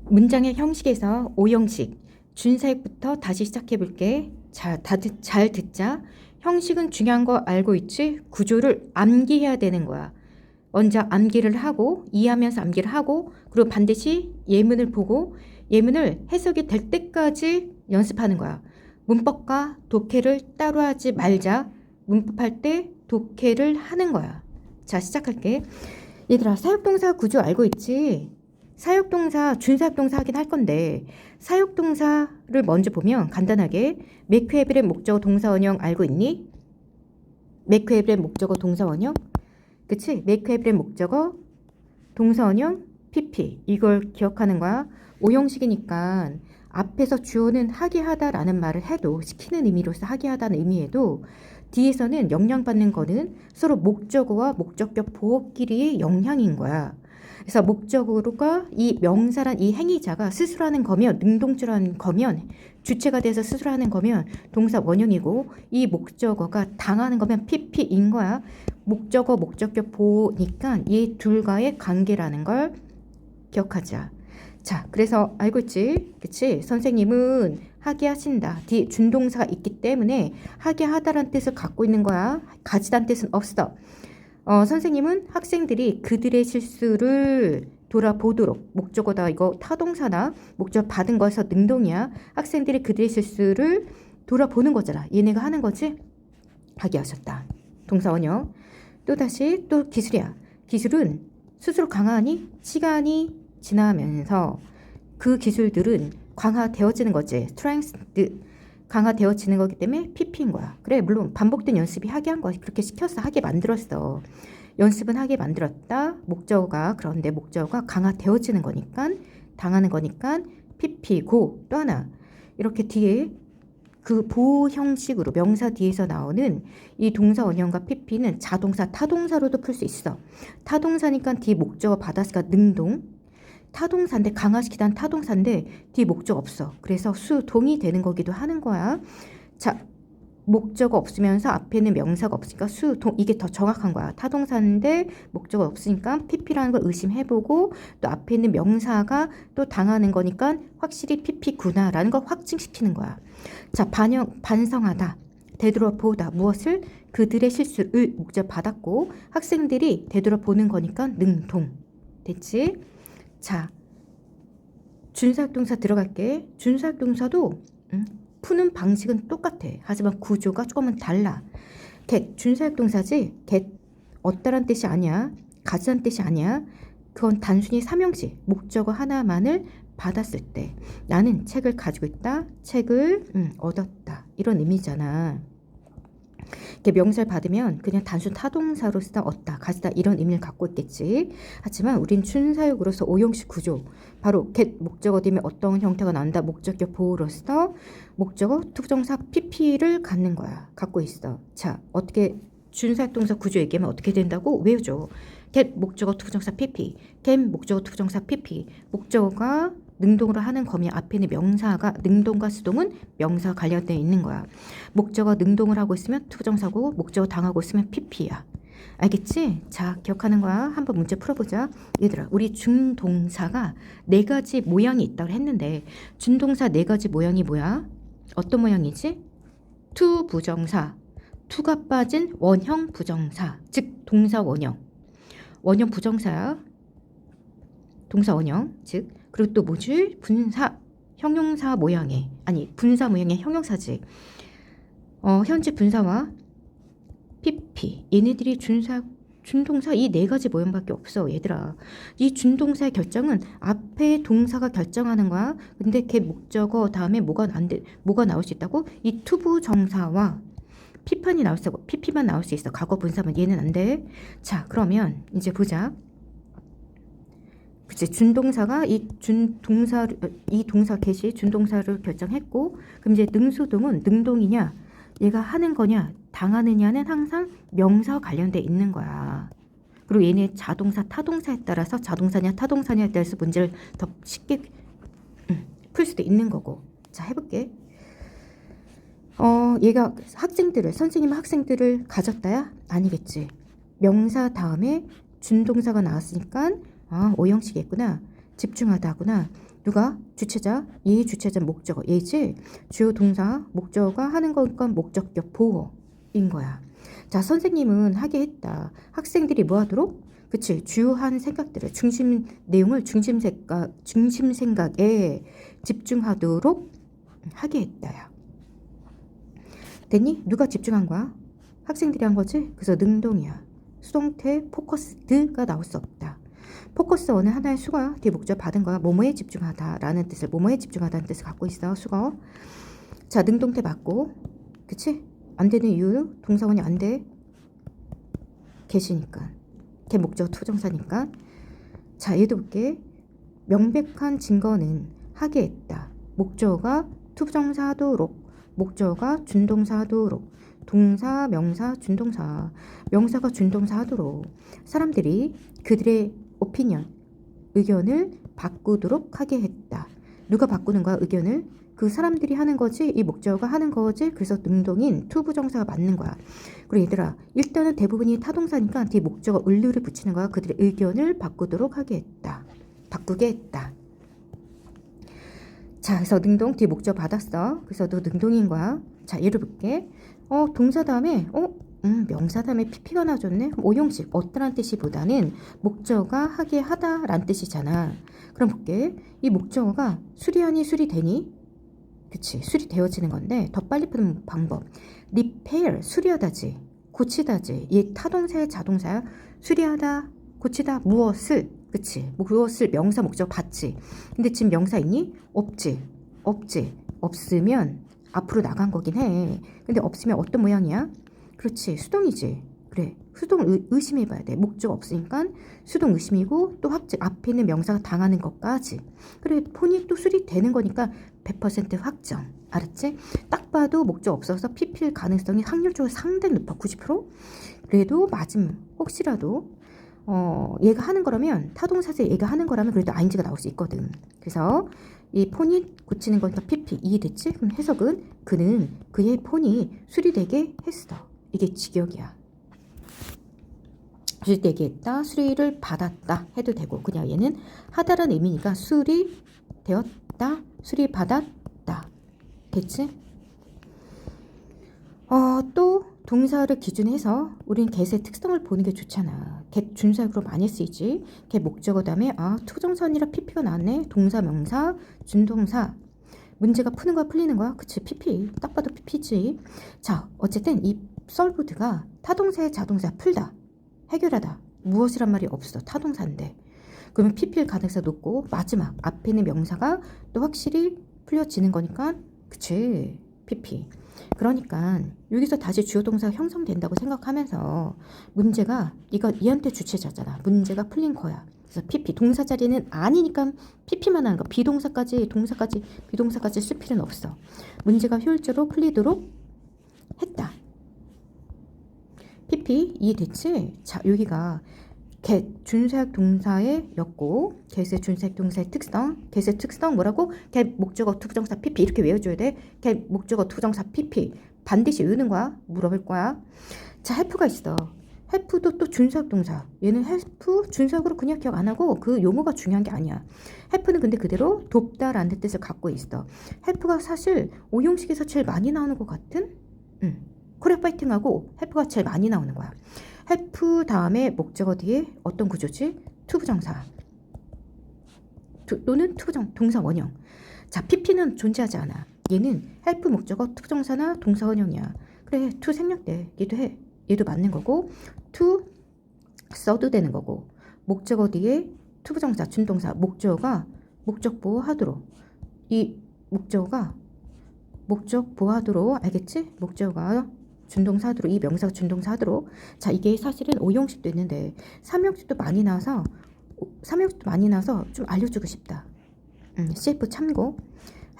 문장의 형식에서 오형식, 준사역부터 다시 시작해 볼게. 자, 다들 잘 듣자. 형식은 중요한 거 알고 있지? 구조를 암기해야 되는 거야. 먼저 암기를 하고, 이해하면서 암기를 하고, 그리고 반드시 예문을 보고, 예문을 해석이 될 때까지 연습하는 거야. 문법과 독해를 따로 하지 말자. 문법할 때 독해를 하는 거야. 자, 시작할게. 얘들아, 사역동사 구조 알고 있지? 사역동사, 준사역동사 하긴 할 건데 사역동사를 먼저 보면 간단하게 make have의 목적어 동사원형 알고 있니? make have의 목적어 동사원형? 그치? make have의 목적어 동사원형 PP 이걸 기억하는 거야. 오형식이니까 앞에서 주어는 하게 하다라는 말을 해도 시키는 의미로서 하게 하다는 의미에도 뒤에서는 영향받는 거는 서로 목적어와 목적격 보어끼리의 영향인 거야. 그래서 목적어가 이 명사란 이 행위자가 스스로 하는 거면 능동주라는 거면 주체가 돼서 스스로 하는 거면 동사 원형이고 이 목적어가 당하는 거면 PP인 거야. 목적어 목적격 보니까 이 둘과의 관계라는 걸 기억하자. 자, 그래서 알고 있지? 그치? 선생님은 하게 하신다. 뒤에 준동사가 있기 때문에 하게 하다란 뜻을 갖고 있는 거야. 가지단 뜻은 없어. 선생님은 학생들이 그들의 실수를 돌아보도록 목적어다. 이거 타동사나 목적 받은 거에서 능동이야. 학생들이 그들의 실수를 돌아보는 거잖아. 얘네가 하는 거지? 하게 하셨다. 동사원형. 또다시 또 기술이야. 기술은 스스로 강하니 시간이 지나면서 그 기술들은 강화되어지는 거지. strength 강화되어지는 거기 때문에 PP인 거야. 그래, 물론 반복된 연습이 하게 한 거야. 그렇게 시켰어. 하게 만들었어. 연습은 하게 만들었다. 목적어가 그런데 목적어가 강화되어지는 거니까 당하는 거니까 PP고 또 하나 이렇게 뒤에 그 보호 형식으로 명사 뒤에서 나오는 이 동사 원형과 PP는 자동사 타동사로도 풀 수 있어. 타동사니까 뒤에 목적어 받았으니까 능동. 타동사인데 강화시키다는 타동사인데 뒤에 목적 없어. 그래서 수동이 되는 거기도 하는 거야. 자, 목적어 없으면서 앞에는 명사가 없으니까 수동 이게 더 정확한 거야. 타동사인데 목적어 없으니까 PP라는 걸 의심해보고 또 앞에 있는 명사가 또 당하는 거니까 확실히 PP구나라는 걸 확증시키는 거야. 자, 반성하다. 되돌아보다. 무엇을? 그들의 실수를 목적 받았고 학생들이 되돌아보는 거니까 능동. 됐지? 자, 준사역동사 들어갈게. 준사역동사도 푸는 방식은 똑같아. 하지만 구조가 조금은 달라. get, 준사역동사지. get, 어떠란 뜻이 아니야. 가지란 뜻이 아니야. 그건 단순히 삼형식, 목적어 하나만을 받았을 때 나는 책을 가지고 있다. 책을 얻었다. 이런 의미잖아. 이렇게 명사를 받으면 그냥 단순 타동사로 쓰다 얻다, 가지다 이런 의미를 갖고 있겠지. 하지만 우린 준사역으로서 오형식 구조, 바로 get 목적어 되면 어떤 형태가 나온다. 목적격 보호로서 목적어 투부정사 PP를 갖는 거야. 갖고 있어. 자, 어떻게 준사역 동사 구조 얘기하면 어떻게 된다고 외우죠. get 목적어 투부정사 PP, get 목적어 투부정사 PP. 목적어가 능동으로 하는 거면 앞에 있는 명사가 능동과 수동은 명사와 관련되어 있는 거야. 목적어 능동을 하고 있으면 투부정사고 목적어 당하고 있으면 PP야. 알겠지? 자, 기억하는 거야. 한번 문제 풀어보자. 얘들아, 우리 준동사가 4가지 모양이 있다고 했는데 준동사 4가지 모양이 뭐야? 어떤 모양이지? 투 부정사, 투가 빠진 원형 부정사, 즉 동사 원형. 원형 부정사야. 동사 원형, 즉 그리고 또 뭐지? 분사, 형용사 모양의, 아니 분사 모양의 형용사지. 현재 분사와 PP, 얘네들이 준동사 이 4가지 모양밖에 없어. 얘들아, 이 준동사의 결정은 앞에 동사가 결정하는 거야. 근데 걔 목적어 다음에 뭐가 나올 수 있다고? 이 투부정사와 PP만 나올 수 있어. 과거 분사만. 얘는 안 돼. 자, 그러면 이제 보자. 그치, 준동사가 이 동사 get이 준동사를 결정했고, 그럼 이제 능수동은 능동이냐, 얘가 하는 거냐, 당하느냐는 항상 명사와 관련돼 있는 거야. 그리고 얘네 자동사, 타동사에 따라서 자동사냐 타동사냐에 따라서 문제를 더 쉽게 풀 수도 있는 거고. 자, 해볼게. 얘가 선생님은 학생들을 가졌다야? 아니겠지. 명사 다음에 준동사가 나왔으니까 오형식이겠구나. 집중하다 하구나. 누가? 주체자. 얘 주체자 목적어. 얘지? 주요 동사 목적어가 하는 거니까 목적격 보어인 거야. 자, 선생님은 하게 했다. 학생들이 뭐 하도록? 그치, 주요한 생각들을 내용을 중심 생각에 집중하도록 하게 했다야. 됐니? 누가 집중한 거야? 학생들이 한 거지? 그래서 능동이야. 수동태 포커스드가 나올 수 없다. 포커스 어느 하나의 수가 뒤 목적 받은 거야. 뭐뭐에 집중하다라는 뜻을, 뭐뭐에 집중하다는 뜻을 갖고 있어. 수거. 자, 능동태 맞고, 그치? 안 되는 이유, 동사원이 안 돼. 계시니까. 걔 목적 투정사니까. 자, 얘도 볼게. 명백한 증거는 하게 했다. 목적어가 투부정사 하도록, 목적어가 준동사 하도록, 동사, 명사, 준동사, 명사가 준동사 하도록 사람들이 그들의 오피니언, 의견을 바꾸도록 하게 했다. 누가 바꾸는 거야? 의견을? 그 사람들이 하는 거지, 이 목적어가 하는 거지. 그래서 능동인 투부정사가 맞는 거야. 그리고 얘들아, 일단은 대부분이 타동사니까 뒤 목적어 을류를 붙이는 거야. 그들의 의견을 바꾸도록 하게 했다. 바꾸게 했다. 자, 그래서 능동 뒤 목적 받았어. 그래서 너 능동인 거야. 자, 예를 볼게. 동사 다음에 명사 다음에 pp가 나와줬네. 오형식 어떠란 뜻이보다는 목적어가 하게 하다란 뜻이잖아. 그럼 볼게. 이 목적어가 수리하니 수리되니? 그치, 수리되어지는 건데 더 빨리 푸는 방법. repair 수리하다지, 고치다지. 얘 타동사야 자동사야? 수리하다, 고치다, 무엇을? 그치, 무엇을 명사 목적 받지. 근데 지금 명사 있니? 없지. 없으면 앞으로 나간 거긴 해. 근데 없으면 어떤 모양이야? 그렇지, 수동이지. 그래, 수동을 의심해봐야 돼. 목적 없으니까 수동 의심이고 또 확증, 앞에 있는 명사가 당하는 것까지. 그래, 폰이 또 수리되는 거니까 100% 확정. 알았지? 딱 봐도 목적 없어서 PP일 가능성이 확률적으로 상당히 높아. 90%? 그래도 맞으면 혹시라도 얘가 하는 거라면, 타동사에서 얘가 하는 거라면 그래도 ing가 나올 수 있거든. 그래서 이 폰이 고치는 거니까 PP 이해됐지? 그럼 해석은 그는 그의 폰이 수리되게 했어. 이게 직역이야. 수리되게 했다, 수리를 받았다 해도 되고, 그냥 얘는 하다라는 의미니까 수리되었다, 수리받았다. 됐지? 또 동사를 기준해서 우린 get의 특성을 보는 게 좋잖아. get 준사역으로 많이 쓰이지. get 목적어 다음에 투정사 아니라 pp가 나왔네. 동사, 명사, 준동사. 문제가 푸는 거야, 풀리는 거야? 그치, pp. 딱 봐도 pp지. 자, 어쨌든 이 solved가 타동사의 자동사 풀다, 해결하다. 무엇이란 말이 없어. 타동사인데. 그러면 pp일 가능성이 높고, 마지막 앞에 있는 명사가 또 확실히 풀려지는 거니까, 그치, pp. 그러니까 여기서 다시 주요 동사가 형성된다고 생각하면서 문제가 얘한테 주체자잖아. 문제가 풀린 거야. 그래서 pp 동사 자리는 아니니까 pp만 하는 거. 비동사까지 비동사까지 쓸 필요는 없어. 문제가 효율적으로 풀리도록 했다. pp 이해됐지? 자, 여기가 get 준사역 동사의 였고, get의 준사역 동사의 특성, get의 특성 뭐라고? get 목적어 투부정사 pp 이렇게 외워줘야 돼. get 목적어 투부정사 pp 반드시 외우는 거야. 물어볼 거야. 자, help가 있어. help도 또 준사역 동사. 얘는 help 준사역으로 그냥 기억 안 하고 그 용어가 중요한 게 아니야. help는 근데 그대로 돕다라는 뜻을 갖고 있어. help가 사실 오형식에서 제일 많이 나오는 것 같은? 코리아 파이팅하고 help가 제일 많이 나오는 거야. help 다음에 목적어 뒤에 어떤 구조지? 투부정사 또는 동사 원형. 자, pp는 존재하지 않아. 얘는 help 목적어 투부정사나 동사 원형이야. 그래, to 생략돼. 얘도 맞는 거고, to 써도 되는 거고, 목적어 뒤에 투부정사 준동사, 목적어가 목적 보호하도록, 이 목적어가 목적 보호하도록, 알겠지? 목적어가 준동사 하도록, 이 명사가 준동사 하도록. 자, 이게 사실은 5형식도 있는데 3형식도 많이 나와서 좀 알려주고 싶다. CF 참고.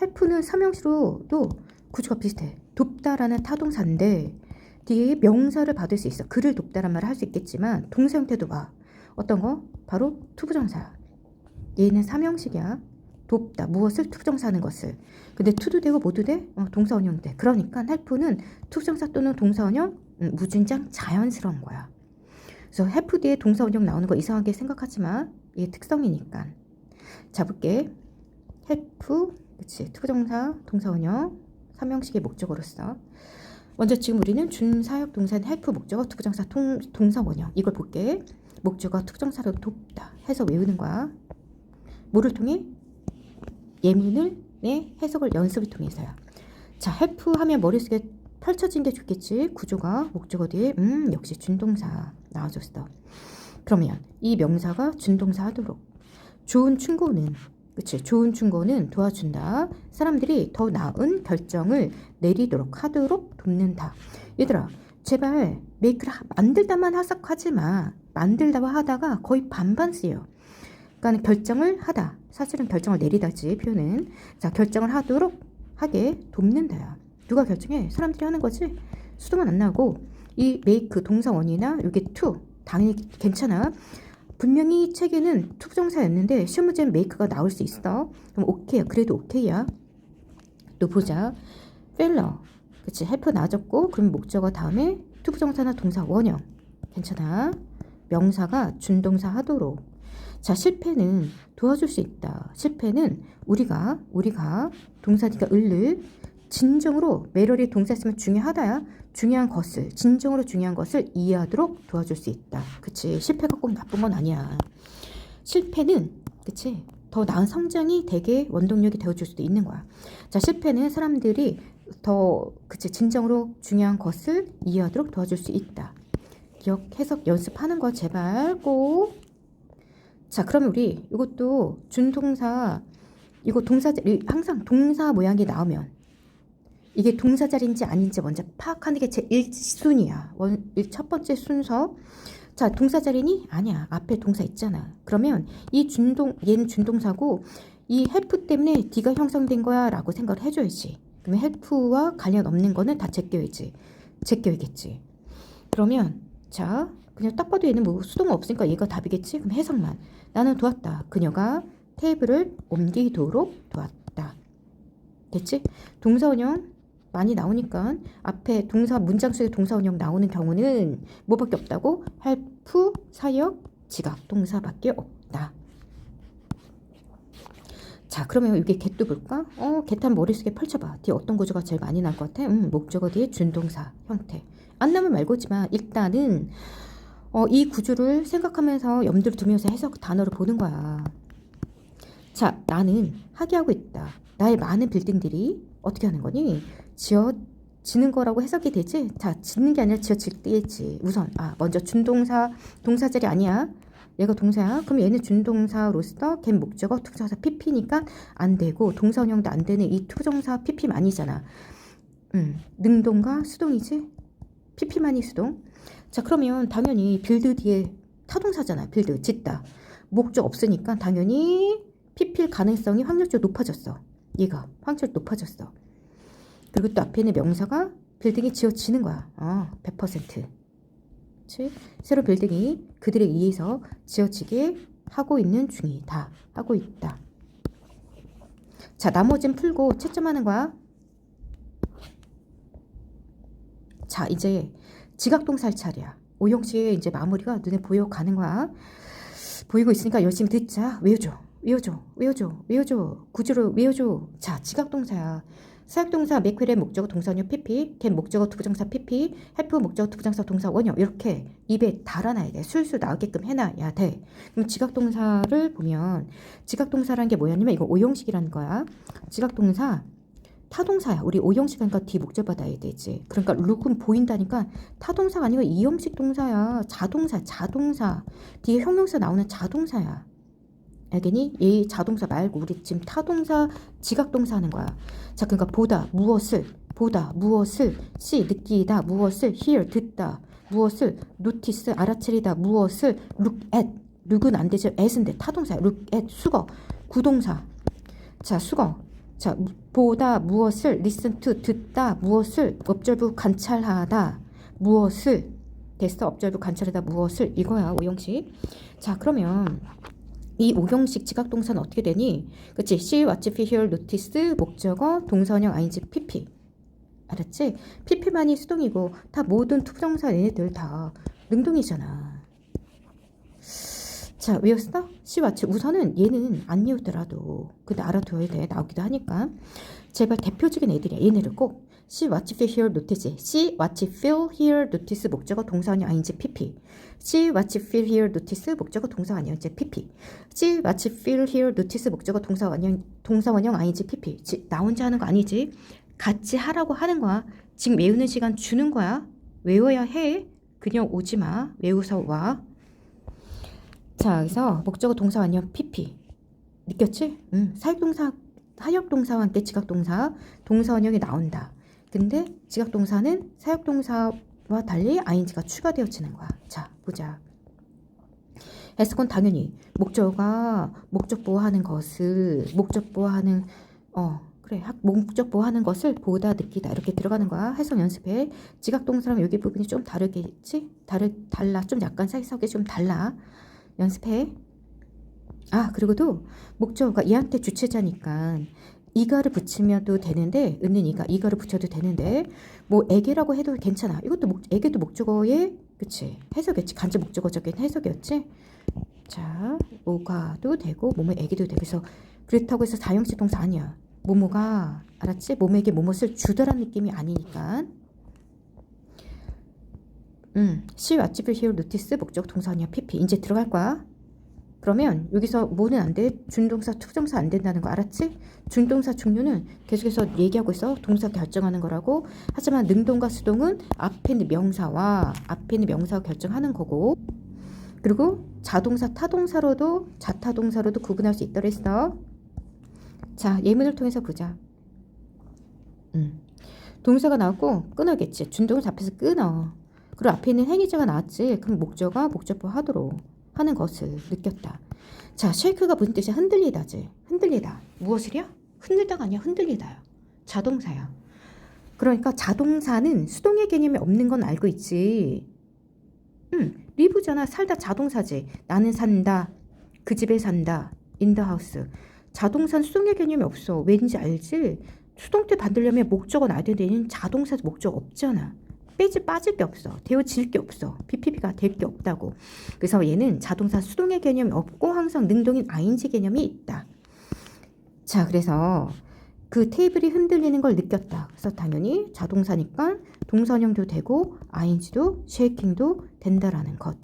help는 3형식으로도 구조가 비슷해. 돕다라는 타동사인데 뒤에 명사를 받을 수 있어. 그를 돕다란 말을 할 수 있겠지만 동사 형태도 봐. 어떤 거? 바로 투부정사. 얘는 3형식이야. 돕다, 무엇을? 투부정사하는 것을. 근데 투도 되고 뭐도 돼? 동사 원형 돼. 그러니까 help는 투부정사 또는 동사 원형, 무진장 자연스러운 거야. 그래서 help 뒤에 동사 원형 나오는 거 이상하게 생각하지 마. 얘 특성이니까. 잡을게. help, 그치, 투부정사, 동사원형, 3형식의 목적어로서. 먼저 지금 우리는 준사역 동사는 help 목적어, 투부정사, 동사원형. 이걸 볼게. 목적어, 투부정사로 돕다 해서 외우는 거야. 뭐를 통해? 예문을 해석을 연습을 통해서야. 자, help 하면 머릿속에 펼쳐진 게 좋겠지. 구조가 목적어 뒤에 역시 준동사 나와줬어. 그러면 이 명사가 준동사 하도록. 좋은 충고는, 그치, 좋은 충고는 도와준다. 사람들이 더 나은 결정을 내리도록 하도록 돕는다. 얘들아, 제발 메이크를 만들다만 하지 마. 만들다가 하다가 거의 반반 쓰여. 그러니까 결정을 하다. 사실은 결정을 내리다지 표현은. 자, 결정을 하도록 하게 돕는다야. 누가 결정해? 사람들이 하는 거지. 수동은 안 나오고 이 make 동사원이나 이게 to 당연히 괜찮아. 분명히 책에는 투부정사였는데 시험 문제는 make가 나올 수 있어. 그럼 오케이야. 그래도 오케이야. 또 보자. failure. 그치, help 나아졌고 그럼 목적어 다음에 투부정사나 동사 원형. 괜찮아. 명사가 준동사 하도록. 자, 실패는 도와줄 수 있다. 실패는 우리가 동사니까 을을 진정으로 매럴이 동사 쓰면 중요하다야. 중요한 것을, 진정으로 중요한 것을 이해하도록 도와줄 수 있다. 그치? 실패가 꼭 나쁜 건 아니야. 실패는, 그치? 더 나은 성장이 되게 원동력이 되어줄 수도 있는 거야. 자, 실패는 사람들이 더, 그치? 진정으로 중요한 것을 이해하도록 도와줄 수 있다. 기억, 해석 연습하는 거 제발 꼭. 자, 그러면 우리 이것도 준동사, 이거 동사자리, 항상 동사 모양이 나오면 이게 동사자리인지 아닌지 먼저 파악하는 게 제 1순위야. 첫 번째 순서. 자, 동사자리니? 아니야. 앞에 동사 있잖아. 그러면 얘는 준동사고 이 help 때문에 D가 형성된 거야 라고 생각을 해줘야지. 그러면 help와 관련 없는 거는 다 제껴야겠지. 그러면 자, 그냥 딱 봐도 얘는 뭐 수동은 없으니까 얘가 답이겠지? 그럼 해석만. 나는 도왔다. 그녀가 테이블을 옮기도록 도왔다. 됐지? 동사원형 많이 나오니까 앞에 동사 문장 속에 동사원형 나오는 경우는 뭐밖에 없다고? help, 사역, 지각 동사밖에 없다. 자, 그러면 이게 get도 볼까? get 한 머릿속에 펼쳐봐. 뒤에 어떤 구조가 제일 많이 나올 것 같아? 목적어 뒤에 준동사 형태. 안 나면 말고지만 일단은 이 구조를 생각하면서 염두를 두면서 해석 단어를 보는 거야. 자, 나는 하게 하고 있다. 나의 많은 빌딩들이 어떻게 하는 거니? 지어지는 거라고 해석이 되지? 자, 짓는 게 아니라 지어질 때지. 우선 먼저 준동사, 동사자리 아니야. 얘가 동사야. 그럼 얘는 준동사로서 걔 목적어 투부정사 PP니까 안 되고 동사원형도 안 되는 이 투부정사 PP만이잖아. 능동과 수동이지? PP만이 수동. 자, 그러면 당연히 빌드 뒤에 타동사잖아. 빌드, 짓다. 목적 없으니까 당연히 PP일 가능성이 확률적으로 높아졌어. 얘가 확률적으로 높아졌어. 그리고 또 앞에 있는 명사가 빌딩이 지어지는 거야. 100%. 그치? 새로 빌딩이 그들에 의해서 지어지게 하고 있는 중이다. 하고 있다. 자, 나머지는 풀고 채점하는 거야. 자, 이제 지각동사 할 차례야. 오형식의 이제 마무리가 눈에 보여가는 거야. 보이고 있으니까 열심히 듣자. 외워줘. 구조를 외워줘. 자, 지각동사야. 사역동사 맥퀴의 목적어 동사원형 PP, 걔 목적어 투부정사 PP, help 목적어 투부정사 동사 원형 이렇게 입에 달아놔야 돼. 술술 나오게끔 해놔야 돼. 그럼 지각동사를 보면 지각동사라는 게 뭐였냐면 이거 오형식이라는 거야. 지각동사 타동사야. 우리 오형식 하니까 뒤 목적 받아야 되지. 그러니까 룩은 보인다니까 타동사가 아니고 이형식 동사야. 자동사. 뒤에 형용사 나오는 자동사야. 알겠니? 얘 자동사 말고 우리 지금 타동사 지각동사 하는 거야. 자, 그러니까 보다 무엇을 see 느끼다 무엇을 hear 듣다 무엇을 notice 알아차리다 무엇을 look at look은 안 되죠. at인데 타동사 look at 수거 구동사. 자, 수거. 자, 보다 무엇을 listen to 듣다 무엇을 observe 관찰하다 무엇을 됐어. observe 관찰하다 무엇을 이거야 오형식. 자, 그러면 이 오형식 지각동사는 어떻게 되니? 그치? see, watch, hear, notice 목적어 동사원형 ing pp. 알았지? pp만이 수동이고 다 모든 투부정사 얘네들 다 능동이잖아. 자, 외웠어? she watch. 우선은 얘는 안 외우더라도 근데 알아둬야 돼. 나오기도 하니까. 제발 대표적인 애들이야. 얘네를 꼭 she watch feel hear notice. she watch feel hear notice 목적어 동사원형 ing pp. she watch feel hear notice 목적어 동사원형 ing pp. she watch feel hear notice 목적어 동사원형 ing pp. 나 혼자 하는 거 아니지? 같이 하라고 하는 거야. 지금 외우는 시간 주는 거야. 외워야 해. 그냥 오지 마. 외우서 와. 자, 그래서 목적어 동사원형 pp. 느꼈지? 사역동사, 사역동사와 함께 지각동사, 동사원형이 나온다. 근데 지각동사는 사역동사와 달리 ing가 추가되어지는 거야. 자, 보자. 해석은 당연히 목적어가 목적보호하는 것을 목적보호하는 그래 목적보호하는 것을 보다 느끼다 이렇게 들어가는 거야. 해석 연습해. 지각동사랑 여기 부분이 좀 다르겠지? 달라. 좀 약간 해석이 좀 달라. 연습해. 그리고도 목적어가 얘한테 주체자니까 이가를 붙이면도 되는데 있는 이가를 붙여도 되는데 뭐 애게라고 해도 괜찮아. 이것도 애게도 목적어의 그치 해석이었지. 간접 목적어적인 해석이었지. 자, 뭐가도 되고 뭐뭐 애게도 되고 그래서 그렇다고 해서 사형식 동사 아니야. 뭐뭐가 알았지? 뭐뭐에게 뭐뭇을 주더란 느낌이 아니니까. she watch feel hear notice 목적 동사냐 pp 이제 들어갈 거야. 그러면 여기서 뭐는 안 돼? 준동사, 투정사 안 된다는 거 알았지? 준동사 종류는 계속해서 얘기하고 있어. 동사 결정하는 거라고. 하지만 능동과 수동은 앞에 있는 명사와 결정하는 거고. 그리고 자동사, 타동사로도 자타동사로도 구분할 수 있다고 했어. 자, 예문을 통해서 보자. 동사가 나왔고 끊어겠지. 준동사 앞에서 끊어. 그리고 앞에 있는 행위자가 나왔지. 그럼 목적어가 목적보 하도록 하는 것을 느꼈다. 자, 쉐이크가 무슨 뜻이야? 흔들리다지. 흔들리다. 무엇이랴? 흔들다가 아니야. 흔들리다야. 자동사야. 그러니까 자동사는 수동의 개념이 없는 건 알고 있지. 리브잖아. 살다 자동사지. 나는 산다. 그 집에 산다. in the house. 자동사는 수동의 개념이 없어. 왠지 알지? 수동태 받으려면 목적어 나야 되는데 얘는 자동사 목적 없잖아. 빠질 게 없어. 되어질 게 없어. BPP가 될 게 없다고. 그래서 얘는 자동사 수동의 개념이 없고 항상 능동인 ing 개념이 있다. 자, 그래서 그 테이블이 흔들리는 걸 느꼈다. 그래서 당연히 자동사니까 동사형도 되고 ing도 쉐이킹도 된다라는 것.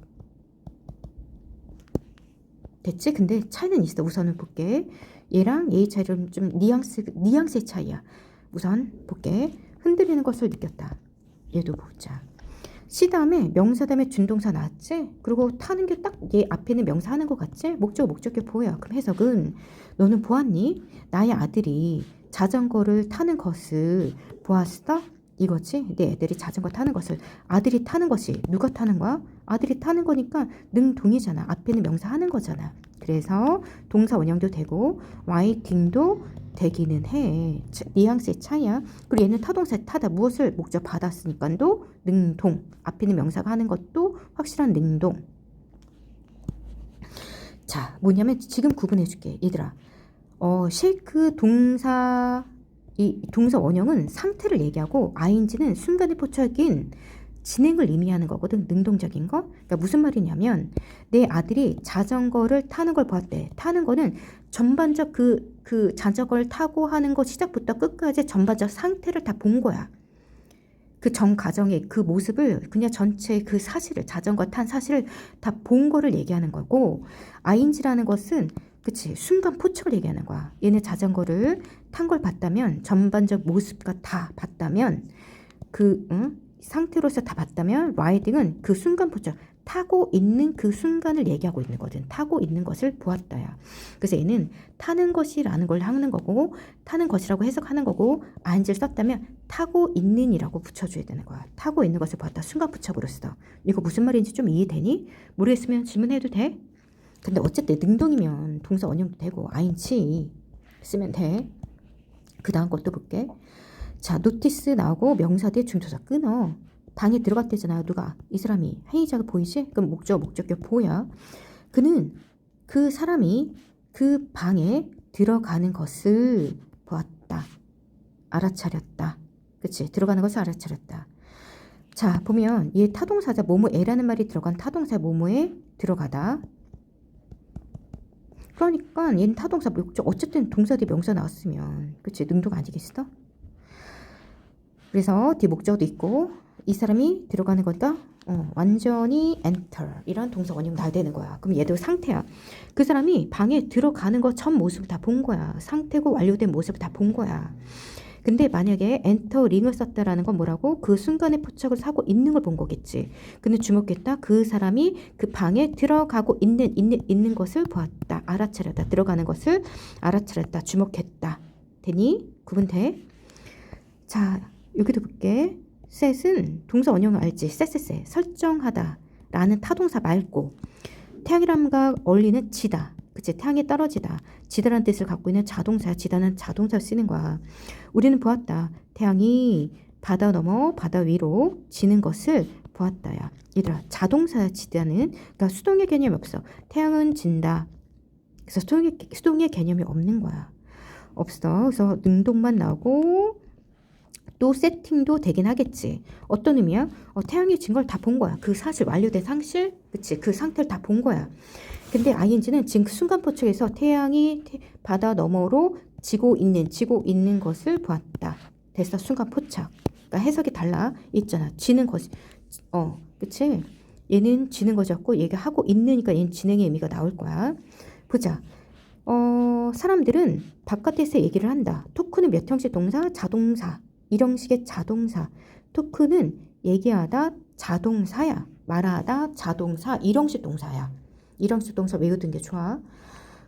됐지? 근데 차이는 있어. 우선은 볼게. 얘랑 얘의 차이를 좀 뉘앙스의 차이야. 우선 볼게. 흔들리는 것을 느꼈다. 얘도 보자. 시 다음에 명사 다음에 준동사 나왔지? 그리고 타는 게 딱 얘 앞에 있는 명사 하는 것 같지? 목적격 보여. 그럼 해석은 너는 보았니? 나의 아들이 자전거를 타는 것을 보았어? 이거지? 내 애들이 자전거 타는 것을. 아들이 타는 것이 누가 타는 거야? 아들이 타는 거니까 능동이잖아. 앞에 있는 명사 하는 거잖아. 그래서 동사 원형도 되고 와이팅도 되기는 해. 뉘앙스의 차이야. 그리고 얘는 타동사 타다 무엇을 목적 받았으니까도 능동. 앞에 있는 명사가 하는 것도 확실한 능동. 자, 뭐냐면 지금 구분해 줄게. 얘들아. 쉐이크 동사 이 동사 원형은 상태를 얘기하고 ing는 순간의 포착인 진행을 의미하는 거거든. 능동적인 거. 그러니까 무슨 말이냐면 내 아들이 자전거를 타는 걸 보았대. 타는 거는 전반적 그 자전거를 타고 하는 거 시작부터 끝까지 전반적 상태를 다 본 거야. 그 전 과정의 그 모습을 그냥 전체 그 사실을 자전거 탄 사실을 다 본 거를 얘기하는 거고 ing라는 것은 그치 순간 포착을 얘기하는 거야. 얘네 자전거를 탄 걸 봤다면 전반적 모습과 다 봤다면 그 상태로서 다 봤다면 라이딩은 그 순간 포착 타고 있는 그 순간을 얘기하고 있는 거든. 타고 있는 것을 보았다야. 그래서 얘는 타는 것이라는 걸 하는 거고 타는 것이라고 해석하는 거고 ing를 썼다면 타고 있는이라고 붙여줘야 되는 거야. 타고 있는 것을 보았다. 순간 포착으로 써. 이거 무슨 말인지 좀 이해되니? 모르겠으면 질문해도 돼? 근데 어쨌든 능동이면 동사 원형도 되고 ing 쓰면 돼. 그 다음 것도 볼게. 자, 노티스 나오고 명사 뒤에 준동사 끊어. 방에 들어갔대잖아. 누가? 이 사람이. 행위자가 보이지? 그럼 목적격 보야. 그는 그 사람이 그 방에 들어가는 것을 보았다. 알아차렸다. 그치? 들어가는 것을 알아차렸다. 자, 보면 얘 타동사자 뭐뭐에라는 말이 들어간 타동사 뭐뭐에 들어가다. 그러니까 얘는 타동사 목적 어쨌든 동사 뒤에 명사 나왔으면 그치 능동 아니겠어? 그래서 뒤에 목적어도 있고 이 사람이 들어가는 거니까 완전히 enter 이런 동사 원형 나야 되는 거야. 그럼 얘도 상태야. 그 사람이 방에 들어가는 거 첫 모습을 다 본 거야. 상태고 완료된 모습을 다 본 거야. 근데 만약에 엔터링을 썼다라는 건 뭐라고? 그 순간에 포착을 사고 있는 걸 본 거겠지. 근데 주목했다. 그 사람이 그 방에 들어가고 있는 것을 보았다. 알아차렸다. 들어가는 것을 알아차렸다. 주목했다. 되니? 구분돼? 자, 여기도 볼게. set은 동사 원형을 알지? set 설정하다 라는 타동사 말고 태양이람과 어울리는 지다. 그치? 태양에 떨어지다. 지다라는 뜻을 갖고 있는 자동사야. 지다는 자동사를 쓰는 거야. 우리는 보았다. 태양이 바다 넘어 바다 위로 지는 것을 보았다야. 얘들아, 자동사야 지다는. 그러니까 수동의 개념이 없어. 태양은 진다. 그래서 수동의 개념이 없는 거야. 없어. 그래서 능동만 나오고 또 세팅도 되긴 하겠지. 어떤 의미야? 태양이 진 걸 다 본 거야. 그 사실 완료된 상실, 그치? 그 상태를 다 본 거야. 근데 ing는 지금 그 순간 포착에서 태양이 바다 너머로 지고 있는 것을 보았다. 됐어. 순간 포착. 그러니까 해석이 달라. 있잖아. 지는 것이 그치? 얘는 지는 것이었고 얘가 하고 있으니까 얘는 진행의 의미가 나올 거야. 보자. 사람들은 바깥에서 얘기를 한다. 토크는 몇 형식 동사? 자동사. 일형식의 자동사. 토크는 얘기하다 자동사야. 말하다 자동사. 일형식 동사야. 일형식 동사 외우던 게 좋아.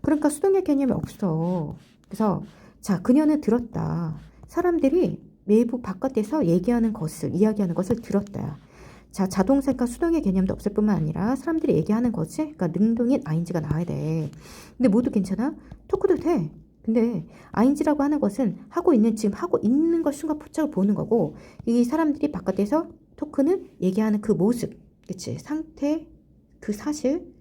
그러니까 수동의 개념이 없어. 그래서 자, 그녀는 들었다. 사람들이 외부 바깥에서 이야기하는 것을 들었다. 자, 자동사니까 수동의 개념도 없을 뿐만 아니라 사람들이 얘기하는 거지. 그러니까 능동인 ing가 나와야 돼. 근데 모두 괜찮아? 토크도 돼. 근데 ing라고 하는 것은 지금 하고 있는 것 순간 포착을 보는 거고, 이 사람들이 바깥에서 토크는 얘기하는 그 모습, 그치? 상태, 그 사실,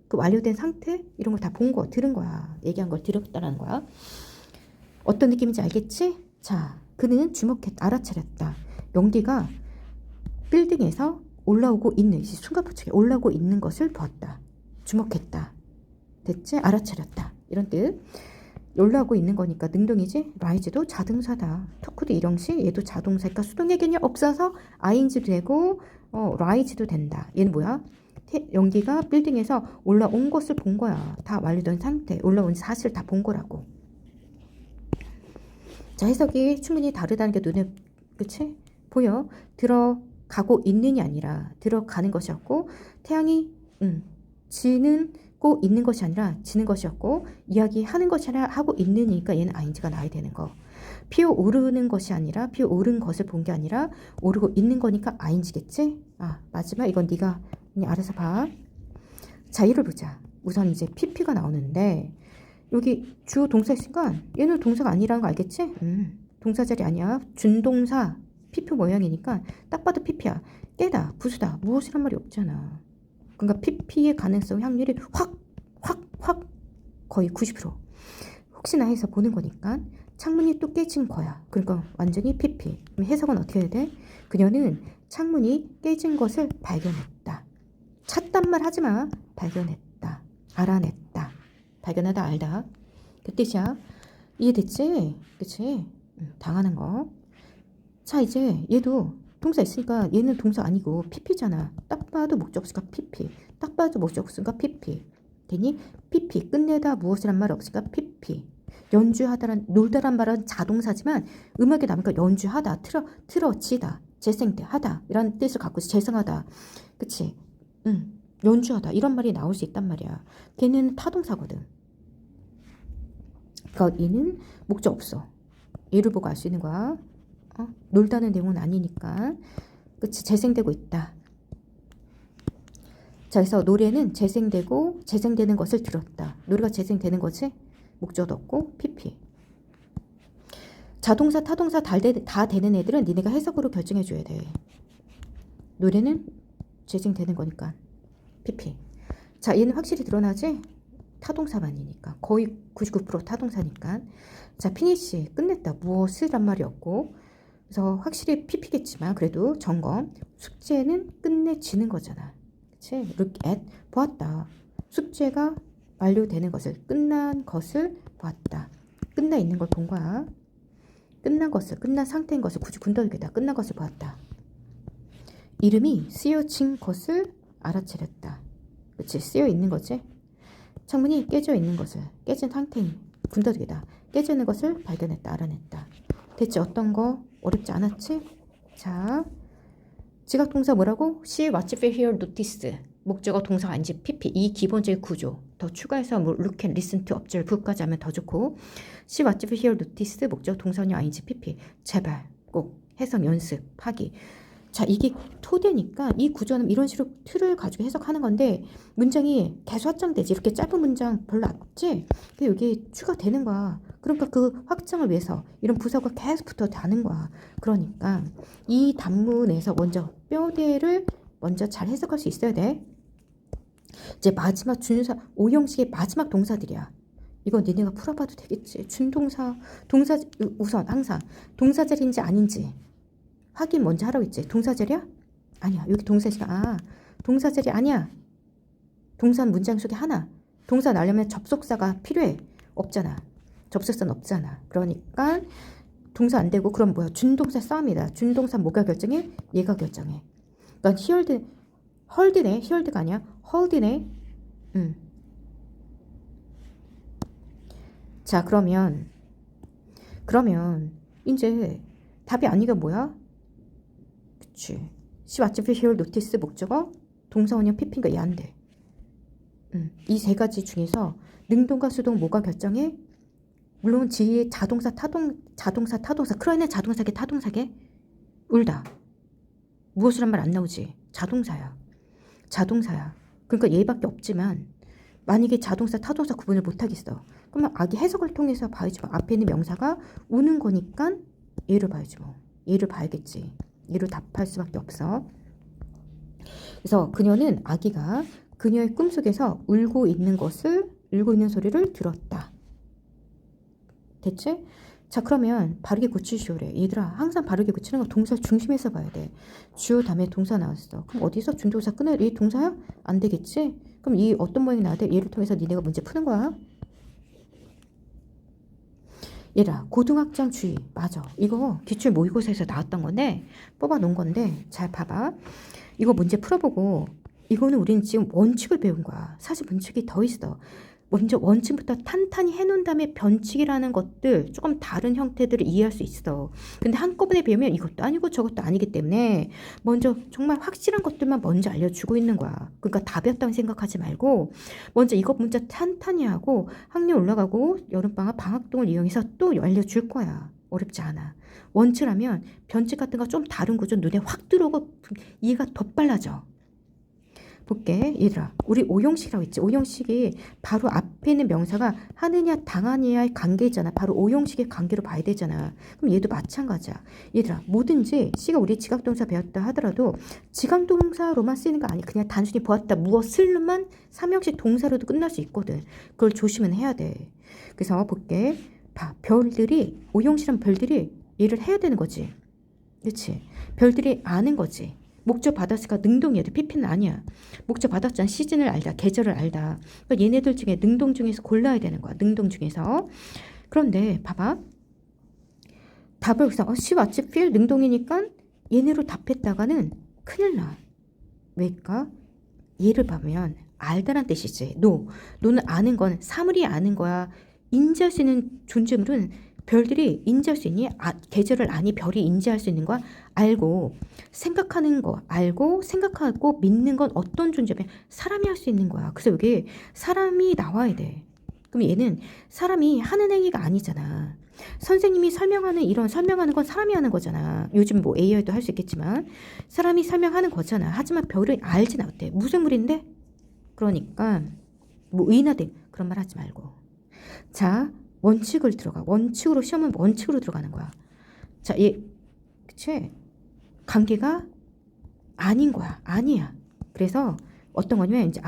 그 완료된 상태 이런 걸 다 본 거, 들은 거야. 얘기한 걸 들었다라는 거야. 어떤 느낌인지 알겠지? 자, 그는 알아차렸다. 영디가 빌딩에서 올라오고 있는, 순간 포착에 올라오고 있는 것을 보았다. 주목했다. 됐지? 알아차렸다. 이런 뜻. 올라오고 있는 거니까 능동이지. rise도 자동사다. 토크도 일형식, 얘도 자동사니까 수동의 개념 없어서 ing도 되고 rise도 된다. 얘는 뭐야? 연기가 빌딩에서 올라온 것을 본 거야. 다 완료된 상태. 올라온 사실 다 본 거라고. 자, 해석이 충분히 다르다는 게 눈에 그치? 보여? 들어가고 있는이 아니라 들어가는 것이었고, 태양이 지고 있는 것이 아니라 지는 것이었고, 이야기하는 것이 아니라 하고 있는이니까 얘는 ing가 나야 되는 거. 피어오르는 것이 아니라 피어오른 것을 본 게 아니라 오르고 있는 거니까 ing겠지? 아, 마지막 이건 네가 그냥 알아서 봐. 자, 이를 보자. 우선 이제 pp가 나오는데 여기 주어 동사 있으니까 얘는 동사가 아니라는 거 알겠지? 동사 자리 아니야. 준동사 pp 모양이니까 딱 봐도 pp야. 깨다, 부수다, 무엇이란 말이 없잖아. 그러니까 pp의 가능성 확률이 확 거의 90%. 혹시나 해서 보는 거니까 창문이 또 깨진 거야. 그러니까 완전히 pp. 그럼 해석은 어떻게 해야 돼? 그녀는 창문이 깨진 것을 발견했다. 찾단 말 하지 마. 발견했다. 알아냈다. 발견하다, 알다. 그 뜻이야. 이해됐지? 그치? 당하는 거. 자, 이제 얘도 동사 있으니까 얘는 동사 아니고 pp잖아. 딱 봐도 목적 없으니까 pp. 딱 봐도 목적 없으니까 pp. 되니? pp. 끝내다 무엇이란 말 없으니까 pp. 연주하다란, 놀다란 말은 자동사지만 음악에 나오니까 연주하다, 틀어지다, 재생돼, 하다 이런 뜻을 갖고 있어. 재생하다. 그치? 연주하다 이런 말이 나올 수 있단 말이야. 걔는 타동사거든. 그러니까 얘는 목적 없어. 얘를 보고 알 수 있는 거야. 놀다는 내용은 아니니까. 그치? 재생되고 있다. 자, 그래서 노래는 재생되는 것을 들었다. 노래가 재생되는 거지? 목적도 없고 pp. 자동사, 타동사 다 되는 애들은 니네가 해석으로 결정해 줘야 돼. 노래는 재생되는 거니까 pp. 자, 얘는 확실히 드러나지? 타동사만이니까. 거의 99% 타동사니까. 자, 피니시 끝냈다. 무엇이란 말이 없고. 그래서 확실히 pp겠지만 그래도 점검. 숙제는 끝내지는 거잖아. 그치? look at 보았다. 숙제가 완료되는 것을, 끝난 것을 보았다. 끝나 있는 걸 본 거야. 끝난 것을, 끝난 상태인 것을 굳이 군더더기다. 끝난 것을 보았다. 이름이 쓰여진 것을 알아차렸다. 그치? 쓰여 있는 거지. 창문이 깨져 있는 것을, 깨진 상태인 군더더기다. 깨져 있는 것을 발견했다. 알아냈다. 대체 어떤 거? 어렵지 않았지? 자, 지각동사 뭐라고? See what you hear notice. 목적어 동사 ing pp. 이 기본적인 구조. 더 추가해서 뭐 look and listen to observe까지 하면 더 좋고. See what you hear notice. 목적어 동사원형 ing pp. 제발 꼭 해석 연습하기. 자, 이게 토대니까 이 구조는 이런 식으로 틀을 가지고 해석하는 건데 문장이 계속 확장되지. 이렇게 짧은 문장 별로 없지? 근데 여기 추가되는 거야. 그러니까 그 확장을 위해서 이런 부사가 계속 붙어다는 거야. 그러니까 이 단문에서 먼저 뼈대를 먼저 잘 해석할 수 있어야 돼. 이제 마지막 준사 오형식의 마지막 동사들이야. 이건 니네가 풀어봐도 되겠지. 준동사, 동사 우선 항상 동사 자리인지 아닌지 확인 먼저 하라고 했지. 동사 자리야? 아니야. 여기 동사 시간. 동사 자리 아니야. 동사는 문장 속에 하나. 동사 나려면 접속사가 필요해. 없잖아. 접속사는 없잖아. 그러니까 동사 안 되고 그럼 뭐야? 준동사 싸움이다. 준동사 뭐가 결정해? 얘가 결정해. 그러니까 헐드네. 히얼드가 아니야. 헐드네. 자, 그러면 이제 답이 아니가 뭐야? 그치. See what you hear notice 목적어 동사원형 pp인가 얘 안 돼. 이 세 가지 중에서 능동과 수동 뭐가 결정해? 물론 지의 자동사 타동사 그러네. 자동사계 타동사계 울다. 무엇이란 말 안 나오지. 자동사야. 그러니까 얘밖에 없지만 만약에 자동사 타동사 구분을 못하겠어. 그러면 아기 해석을 통해서 봐야지 뭐. 앞에 있는 명사가 우는 거니까 얘를 봐야지 뭐. 얘를 봐야겠지. 얘로 답할 수밖에 없어. 그래서 그녀는 아기가 그녀의 꿈속에서 울고 있는 소리를 들었다. 됐지? 자, 그러면 바르게 고치시오래. 얘들아, 항상 바르게 고치는 거 동사 중심에서 봐야 돼. 주어 다음에 동사 나왔어. 그럼 어디서 준동사 끊어야 돼? 이 동사야? 안 되겠지? 그럼 이 어떤 모양이 나와야 돼? 얘를 통해서 니네가 문제 푸는 거야. 얘들아, 고등학장 주의. 맞아. 이거 기출 모의고사에서 나왔던 건데 뽑아 놓은 건데 잘 봐봐. 이거 문제 풀어보고 이거는 우리는 지금 원칙을 배운 거야. 사실 원칙이 더 있어. 먼저 원칙부터 탄탄히 해놓은 다음에 변칙이라는 것들 조금 다른 형태들을 이해할 수 있어. 근데 한꺼번에 배우면 이것도 아니고 저것도 아니기 때문에 먼저 정말 확실한 것들만 먼저 알려주고 있는 거야. 그러니까 답이었다고 생각하지 말고 먼저 이것 문제 탄탄히 하고 학년 올라가고 여름방학 방학동을 이용해서 또 알려줄 거야. 어렵지 않아. 원칙이라면 변칙 같은 거 좀 다른 구조 눈에 확 들어오고 이해가 더 빨라져. 볼게. 얘들아, 우리 오형식이라고 했지. 오형식이 바로 앞에 있는 명사가 하느냐 당하느냐의 관계잖아. 바로 오형식의 관계로 봐야 되잖아. 그럼 얘도 마찬가지야. 얘들아, 뭐든지 C가 우리 지각동사 배웠다 하더라도 지각동사로만 쓰이는 거 아니야. 그냥 단순히 보았다 무엇을만 삼형식 동사로도 끝날 수 있거든. 그걸 조심은 해야 돼. 그래서 볼게. 봐, 별들이 오형식은 별들이 얘를 해야 되는 거지. 그렇지? 별들이 아는 거지. 목적 받았으니까 능동이야. PP는 아니야. 목적 받았잖아. 시즌을 알다. 계절을 알다. 그러니까 얘네들 중에 능동 중에서 골라야 되는 거야. 능동 중에서. 그런데 봐봐. 답을 여기서 see what you feel 능동이니까 얘네로 답했다가는 큰일 나. 왜일까? 얘를 보면 알다란 뜻이지. 노는 아는 건 사물이 아는 거야. 인지할 수 있는 존재물은 별들이 인지할 수 있니? 계절을 아니 별이 인지할 수 있는 거야? 알고 생각하는 거 알고 생각하고 믿는 건 어떤 존재면 사람이 할 수 있는 거야. 그래서 여기 사람이 나와야 돼. 그럼 얘는 사람이 하는 행위가 아니잖아. 선생님이 설명하는 건 사람이 하는 거잖아. 요즘 뭐 AI도 할 수 있겠지만 사람이 설명하는 거잖아. 하지만 별을 알진 못해. 무생물인데? 그러니까 뭐 의인화된 그런 말 하지 말고. 자, 원칙을 들어가. 원칙으로 시험은 원칙으로 들어가는 거야. 자, 그치? 관계가 아닌 거야. 아니야. 그래서 어떤 거냐면 이제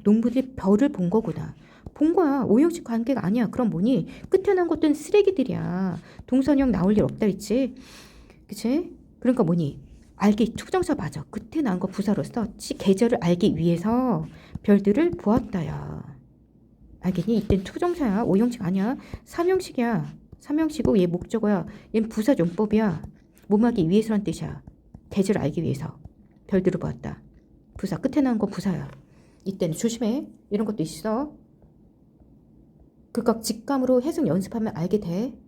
농부들이 별을 본 거구나. 본 거야. 오형식 관계가 아니야. 그럼 뭐니? 끝에 나온 것들은 쓰레기들이야. 동선형 나올 일 없다 했지. 그치? 그러니까 뭐니? 알기 투정사 맞아. 끝에 나온 거 부사로서 계절을 알기 위해서 별들을 보았다야. 알겠니? 이땐 투부정사야. 오형식 아니야. 삼형식이야. 삼형식이고 얘 목적어야. 얘는 부사용법이야. 몸하기 위해서란 뜻이야. 대제를 알기 위해서. 별들을 보았다. 부사 끝에 나온 거 부사야. 이때는 조심해. 이런 것도 있어. 그러니까 직감으로 해석 연습하면 알게 돼.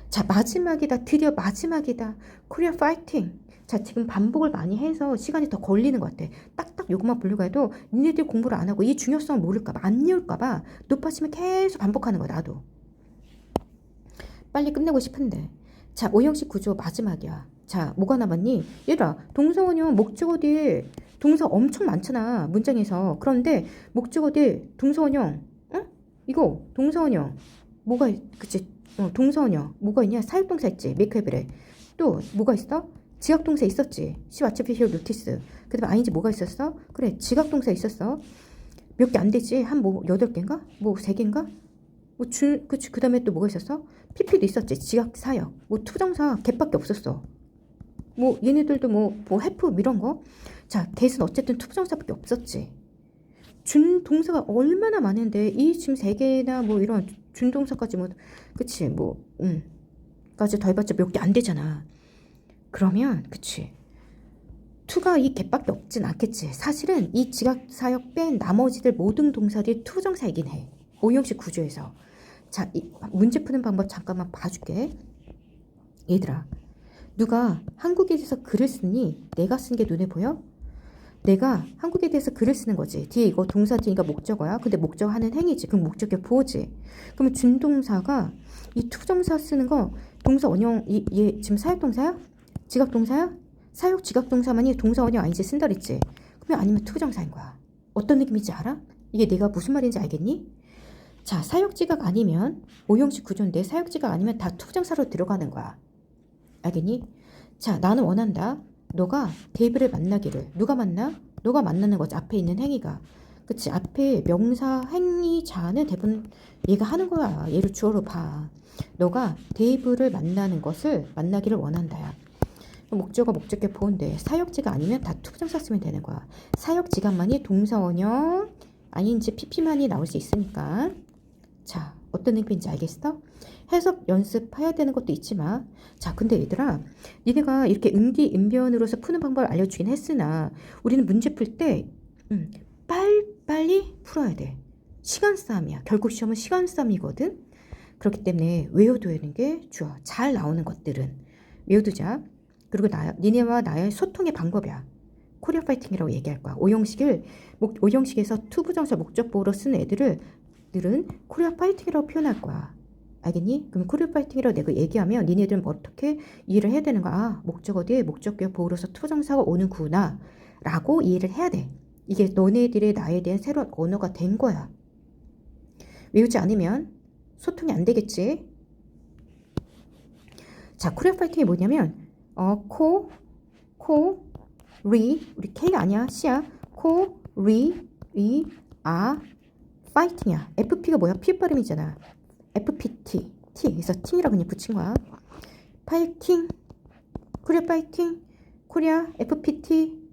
자, 마지막이다. 드디어 마지막이다. 코리아 파이팅. 자, 지금 반복을 많이 해서 시간이 더 걸리는 것 같아. 딱딱 요것만 보려고 해도 니네들 공부를 안 하고 이 중요성을 모를까봐, 안 외울까봐 높아지면 계속 반복하는 거야, 나도. 빨리 끝내고 싶은데. 자, 오형식 구조 마지막이야. 자, 뭐가 남았니? 얘들아, 동사원형 목적어 뒤에 동사 엄청 많잖아, 문장에서. 그런데 목적어 뒤에 동사원형, 응? 이거 동사원형 뭐가 그치? 동사원형 뭐가 있냐? 사역동사 있지, 메이크업이래. 또 뭐가 있어? 지각동사 있었지. She watched video notice. 그 다음에 ING 뭐가 있었어? 그래, 지각동사 있었어. 몇 개 안 되지? 한 뭐 8개인가? 뭐 3개인가? 그치. 그 다음에 또 뭐가 있었어? PP도 있었지. 지각 사역. 뭐 투정사 갭밖에 없었어. 뭐 얘네들도 뭐 해프 이런 거. 자, 겟은 어쨌든 투부정사밖에 없었지. 준동사가 얼마나 많은데 이 지금 3개나 뭐 이런 준동사까지 뭐 그치 까지 더해봤자 몇 개 안 되잖아. 그러면 그치, 투가 이 갭밖에 없진 않겠지. 사실은 이 지각사역 뺀 나머지들 모든 동사들이 투부정사이긴 해, 오형식 구조에서. 자, 이 문제 푸는 방법 잠깐만 봐줄게. 얘들아, 누가 한국에 대해서 글을 쓰니 내가 쓴 게 눈에 보여? 내가 한국에 대해서 글을 쓰는 거지. 뒤에 이거 동사 뒤니까 목적어야. 근데 목적어 하는 행위지. 그럼 목적격 보호지. 그러면 준동사가 이 투정사 쓰는 거 동사 원형 얘 지금 사역동사야? 지각동사야? 사역 지각동사만이 동사 원형 아니지 쓴다 그랬지. 그러면 아니면 투정사인 거야. 어떤 느낌인지 알아? 이게 내가 무슨 말인지 알겠니? 자, 사역지각 아니면 오형식 구조인데 사역지각 아니면 다 투정사로 들어가는 거야. 알겠니? 자, 나는 원한다. 너가 데이브를 만나기를. 누가 만나? 너가 만나는 거지. 앞에 있는 행위가. 그치? 앞에 명사 행위자는 대부분 얘가 하는 거야. 얘를 주어로 봐. 너가 데이브를 만나는 것을 만나기를 원한다야. 목적어 목적격 보호인데 사역지가 아니면 다 투부정사 쓰면 되는 거야. 사역지각만이 동사 원형 ING PP만이 나올 수 있으니까. 자, 어떤 느낌인지 알겠어? 해석 연습해야 되는 것도 있지만. 자, 근데 얘들아, 니네가 이렇게 응기 응변으로서 푸는 방법을 알려주긴 했으나 우리는 문제 풀 때 빨리 풀어야 돼. 시간 싸움이야. 결국 시험은 시간 싸움이거든. 그렇기 때문에 외워두는 게 좋아. 잘 나오는 것들은 외워두자. 그리고 니네와 나의 소통의 방법이야. 코리아 파이팅이라고 얘기할 거야. 오형식에서 투부정사 목적보호로 쓰는 애들은 코리아 파이팅이라고 표현할 거야. 알겠니? 그럼 코리아 파이팅이라고 내가 얘기하면 니네들은 뭐 어떻게 이해를 해야 되는 거야? 아, 목적어 뒤에 목적격 보호로서 투부정사가 오는구나 라고 이해를 해야 돼. 이게 너네들의 나에 대한 새로운 언어가 된 거야. 외우지 않으면 소통이 안 되겠지. 자, 코리아 파이팅이 뭐냐면 우리 K가 아니야, C야. 파이팅이야. FP가 뭐야? P 발음이잖아. FPT. 그래서 T라고 그냥 붙인 거야. 파이팅. 코리아 파이팅. 코리아 FPT.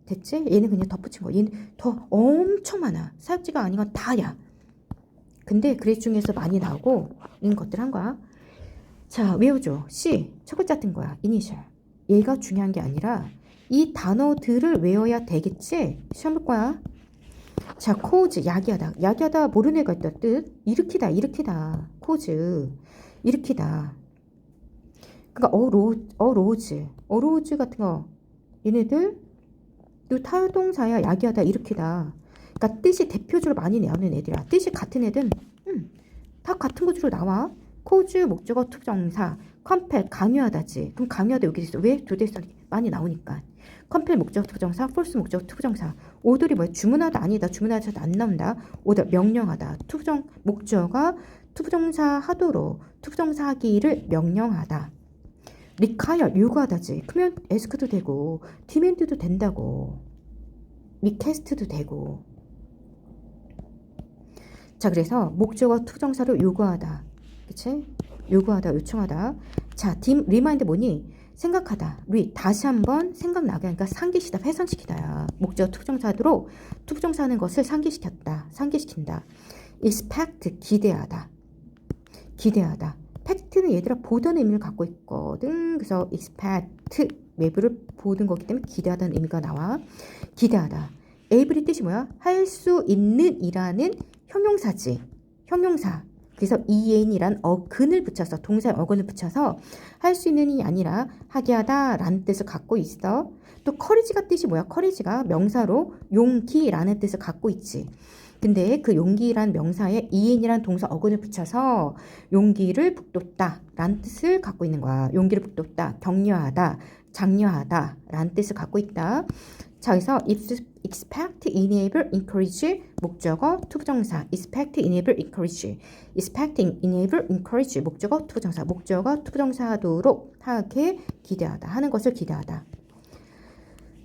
됐지? 얘는 그냥 덧붙인 거야. 얘는 더 엄청 많아. 사역지가 아닌 건 다야. 근데 그래 중에서 많이 나오고 이런 것들 한 거야. 자, 외워줘. C. 첫 글자 뜬 거야. 이니셜. 얘가 중요한 게 아니라 이 단어들을 외워야 되겠지? 시험 볼 거야. 자, 코즈, 야기하다. 야기하다 모르는 애가 있다. 뜻. 일으키다. 코즈. 일으키다. 그러니까 어로즈 같은 거. 얘네들 또 타동사야. 야기하다, 일으키다. 그러니까 뜻이 대표적으로 많이 나오는 애들이야. 뜻이 같은 애들은 다 같은 구조로 나와. 코즈, 목적어, 투정사. 컴펠, 강요하다지. 그럼 강요하다 여기 있어. 왜? 조대성 많이 나오니까. 컴펠 목적 투부정사, 폴스 목적 투부정사. 오돌이 뭐야? 주문하다 아니다. 주문하다 안 나온다. 오돌 명령하다. 목적어가 투부정사 하도록 투부정사 하기를 명령하다. 리카이어 요구하다지. 그러면 에스크도 되고 디맨드도 된다고. 리퀘스트도 되고. 자, 그래서 목적어 투부정사로 요구하다. 그치? 요구하다, 요청하다. 자, 리마인드 뭐니? 생각하다. 다시 한번 생각나게 하니까 상기시다, 회상시키다야. 목적 투부정사로 투부정사하는 것을 상기시켰다, 상기시킨다. expect, 기대하다. 기대하다. 팩트는 얘들아 보던 의미를 갖고 있거든. 그래서 expect, 외부를 보는 거기 때문에 기대하다는 의미가 나와. 기대하다. able의 뜻이 뭐야? 할 수 있는 이라는 형용사지. 형용사. 그래서 en이란 어근을 붙여서, 동사의 어근을 붙여서 할 수 있는이 아니라 하게 하다 라는 뜻을 갖고 있어. 또 courage가 뜻이 뭐야? courage가 명사로 용기라는 뜻을 갖고 있지. 근데 그 용기란 명사에 en이란 동사 어근을 붙여서 용기를 북돋다 라는 뜻을 갖고 있는 거야. 용기를 북돋다, 격려하다, 장려하다 라는 뜻을 갖고 있다. 자, 그래서 expect, enable, encourage 목적어 투부정사. expect, enable, encourage. expect, enable, encourage 목적어 투부정사. 목적어 투부정사하도록 하게 기대하다. 하는 것을 기대하다.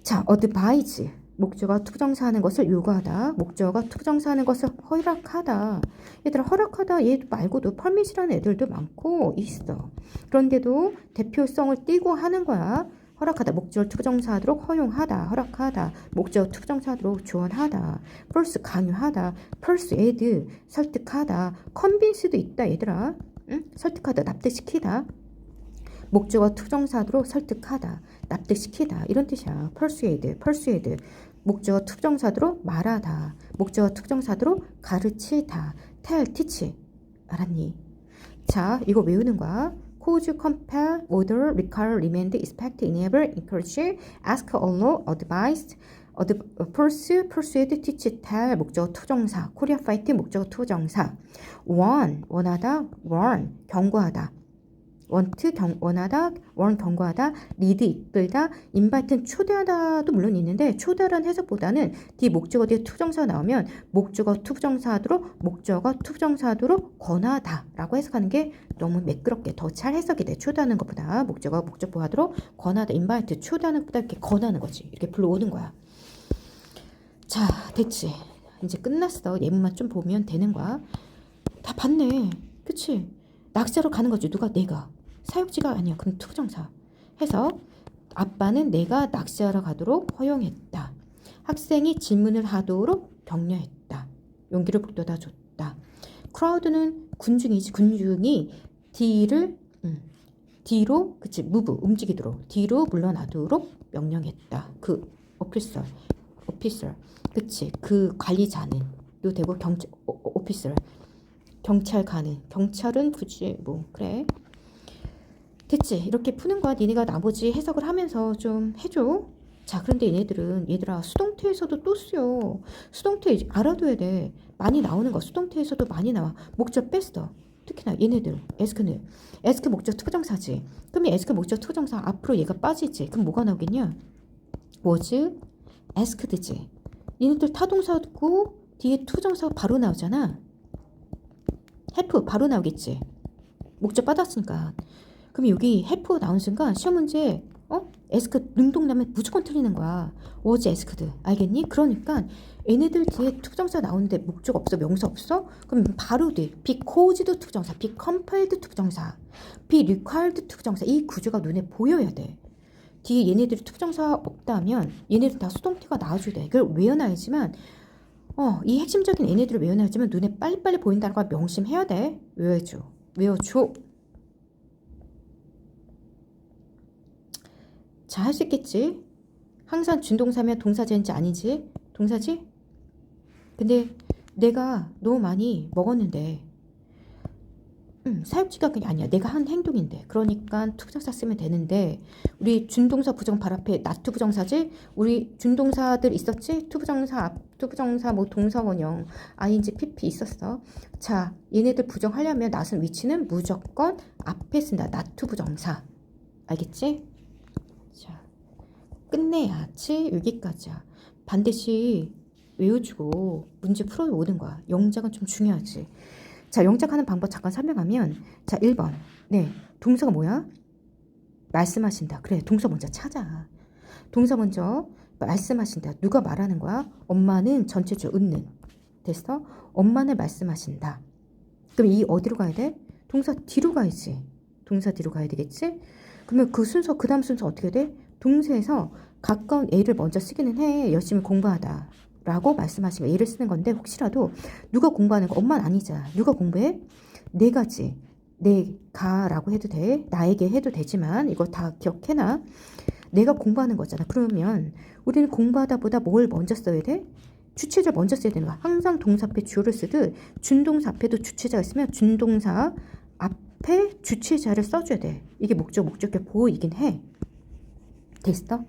자, advise 목적어 투부정사하는 것을 요구하다. 목적어 투부정사하는 것을 허락하다. 얘들아 허락하다 얘 말고도 permit이라는 애들도 많고 있어. 그런데도 대표성을 띠고 하는 거야. 허락하다. 목적어 투부정사하도록 허용하다. 허락하다. 목적어 투부정사하도록 조언하다. force 강요하다. persuade 설득하다. convince도 있다 얘들아. 응? 설득하다. 납득시키다. 목적어 투부정사하도록 설득하다. 납득시키다. 이런 뜻이야. persuade. 목적어 투부정사도로 말하다. 목적어 투부정사도로 가르치다. tell, teach. 알았니? 자, 이거 외우는 거야. cause, compel, order, require, recommend, expect, enable, encourage, ask, allow, advise, pursue, persuade, teach, tell. 목적어 투부정사. Korea fight 목적어 투부정사. warn, 원하다, warn, 경고하다. want, 원하다, warn, 경고하다, lead, 이끌다, invite는 초대하다도 물론 있는데 초대라는 해석보다는 뒤 목적어 뒤에 투부정사가 나오면 목적어 투부정사하도록 목적어 투부정사하도록 권하다 라고 해석하는 게 너무 매끄럽게 더 잘 해석이 돼. 초대하는 것보다 목적어 목적보하도록 권하다, invite 초대하는 것보다 이렇게 권하는 거지. 이렇게 불러오는 거야. 자, 됐지. 이제 끝났어. 예문만 좀 보면 되는 거야. 다 봤네. 그치? 낚시하러 가는 거지. 누가? 내가. 사역지가 아니야. 그럼 투부정사. 해서 아빠는 내가 낚시하러 가도록 허용했다. 학생이 질문을 하도록 격려했다. 용기를 북돋아 줬다. 크라우드는 군중이지. 군중이 뒤로 그치 move 움직이도록 뒤로 물러나도록 명령했다. 그 오피서 그치 그 관리자는 또 되고 오피서 경찰관은 경찰은 굳이 뭐 그래 됐지. 이렇게 푸는 거야. 니네가 나머지 해석을 하면서 좀 해줘. 자, 그런데 얘들아 수동태에서도 또 쓰여. 수동태 알아둬야 돼. 많이 나오는 거 수동태에서도 많이 나와. 목적 뺐어. 특히나 얘네들 에스크는 에스크 목적 투부정사지. 그럼 에스크 목적 투부정사 앞으로 얘가 빠지지. 그럼 뭐가 나오겠냐? was asked지. 얘네들 타동사고 뒤에 투부정사가 바로 나오잖아. have 바로 나오겠지. 목적 받았으니까. 그럼 여기 have 나온 순간 시험 문제 ask 능동나면 무조건 틀리는 거야. was asked. 알겠니? 그러니까 얘네들 뒤에 투부정사 나오는데 목적 없어, 명사 없어? 그럼 바로 돼. be caused도 투부정사, be compelled 투부정사, be required 투부정사. 이 구조가 눈에 보여야 돼. 뒤에 얘네들이 투부정사 없다면 얘네들 다 수동태가 나와줘야 돼. 이걸 외워놔야지만 이 핵심적인 얘네들을 외워놔야지만 눈에 빨리빨리 보인다는 걸 명심해야 돼. 외워줘. 자, 할 수 있겠지? 항상 준동사면 동사제인지 아니지? 동사지? 근데 내가 너무 많이 먹었는데 사역지가 그게 아니야. 내가 한 행동인데. 그러니까 투부정사 쓰면 되는데 우리 준동사 부정 발 앞에 not 부정사지? 우리 준동사들 있었지? 투부정사, 투부정사 뭐 동사원형 ing, pp 있었어. 자, 얘네들 부정하려면 not은 위치는 무조건 앞에 쓴다. not 부정사. 알겠지? 자, 끝내야지. 여기까지야. 반드시 외워주고 문제 풀어오는 거야. 영작은 좀 중요하지. 자, 영작하는 방법 잠깐 설명하면 자, 1번. 네, 동사가 뭐야? 말씀하신다. 그래, 동사 먼저 찾아. 동사 먼저 말씀하신다. 누가 말하는 거야? 엄마는 전체적 웃는. 됐어? 엄마는 말씀하신다. 그럼 이 어디로 가야 돼? 동사 뒤로 가야지. 동사 뒤로 가야 되겠지? 그러면 그 순서, 그 다음 순서 어떻게 돼? 동사에서 가까운 애를 먼저 쓰기는 해. 열심히 공부하다 라고 말씀하시면 애를 쓰는 건데, 혹시라도 누가 공부하는 거, 엄마는 아니잖아. 누가 공부해? 내가지. 내가라고 해도 돼. 나에게 해도 되지만 이거 다 기억해놔. 내가 공부하는 거잖아. 그러면 우리는 공부하다 보다 뭘 먼저 써야 돼? 주체를 먼저 써야 되는 거야. 항상 동사 앞에 주어를 쓰듯 준동사 앞에도 주체자가 있으면 준동사 앞에 주체자를 써줘야 돼. 이게 목적격 보호이긴 해. 됐어?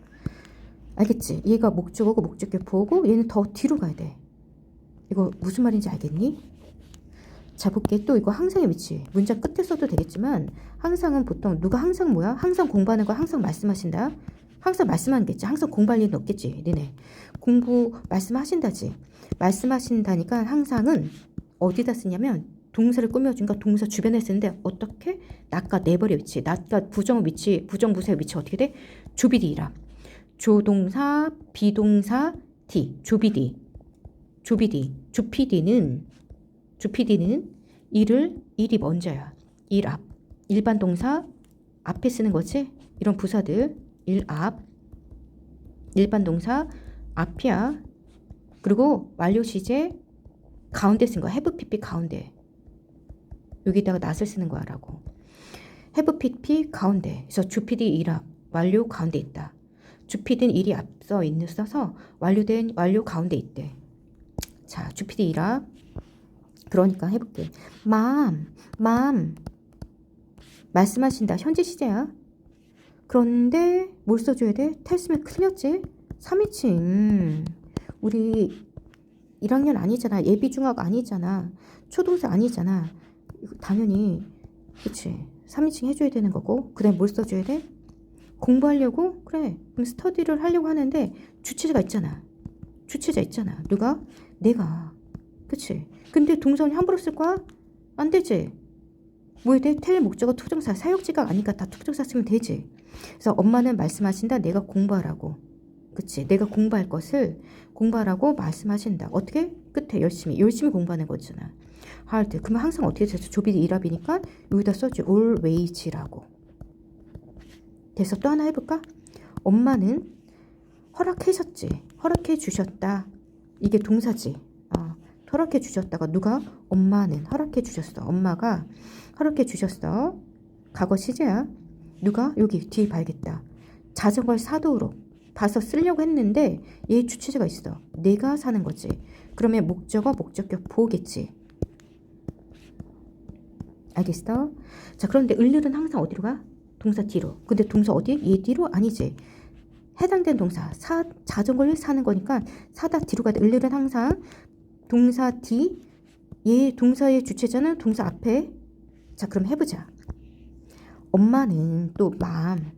알겠지? 얘가 목적어고 목적격 보호고 얘는 더 뒤로 가야 돼. 이거 무슨 말인지 알겠니? 자, 볼게. 또 이거 항상의 위치. 문장 끝에 써도 되겠지만 항상은 보통 누가 항상 뭐야? 항상 공부하는 거 항상 말씀하신다. 항상 말씀하는 게 있지. 항상 공부할 일은 없겠지. 니네. 공부 말씀하신다지. 말씀하신다니까 항상은 어디다 쓰냐면 동사를 꾸며준가 동사 주변에 쓰는데 어떻게? 낫과 네버의 위치. 낫과 부정 위치, 부정부사의 위치 어떻게 돼? 조비디라. 조동사, 비동사, 디. 조비디. 주피디는 일이 먼저야. 일 앞. 일반 동사 앞에 쓰는 거지. 이런 부사들 일 앞. 일반 동사 앞이야. 그리고 완료 시제 가운데 쓴 거야. have pp 가운데. 여기다가 낫을 쓰는 거야 라고. have pp 가운데. 그래서 주피디 일 앞. 완료 가운데 있다. 주피디는 일이 앞서 있어서 완료된 완료 가운데 있대. 자, 주피디 일 앞. 그러니까 해볼게. 맘 말씀하신다. 현재 시제야. 그런데 뭘 써줘야 돼? 텔스면 틀렸지? 3인칭. 우리 1학년 아니잖아. 예비중학 아니잖아. 초등생 아니잖아. 당연히 그치. 3인칭 해줘야 되는 거고. 그 다음에 뭘 써줘야 돼? 공부하려고? 그래. 그럼 스터디를 하려고 하는데 주체자가 있잖아. 주체자 있잖아. 누가? 내가. 그치. 근데 동사는 함부로 쓸 거야? 안 되지. 뭐 해야 돼? 텔 목적어 투정사 사역지가 아니까 다 투정사 쓰면 되지. 그래서 엄마는 말씀하신다. 내가 공부하라고. 그치. 내가 공부할 것을 공부하라고 말씀하신다. 어떻게? 끝에 열심히 공부하는 거잖아. hard. 그러면 항상 어떻게 돼서 조비디 일합이니까 여기다 써줘. always라고. 돼서 또 하나 해볼까? 엄마는 허락하셨지. 허락해 주셨다. 이게 동사지. 허락해 주셨다가 누가? 엄마는 허락해 주셨어. 엄마가 허락해 주셨어. 과거 시제야. 누가? 여기 뒤에 봐야겠다. 자전거를 사도록 봐서 쓰려고 했는데 얘 주체자가 있어. 내가 사는 거지. 그러면 목적어 목적격 보겠지. 알겠어? 자, 그런데 을률은 항상 어디로 가? 동사 뒤로. 근데 동사 어디? 얘 뒤로? 아니지. 해당된 동사 자전거를 사는 거니까 사다 뒤로 가야 돼. 을률은 항상 동사 뒤, 얘 동사의 주체자는 동사 앞에. 자, 그럼 해보자. 엄마는 또 마음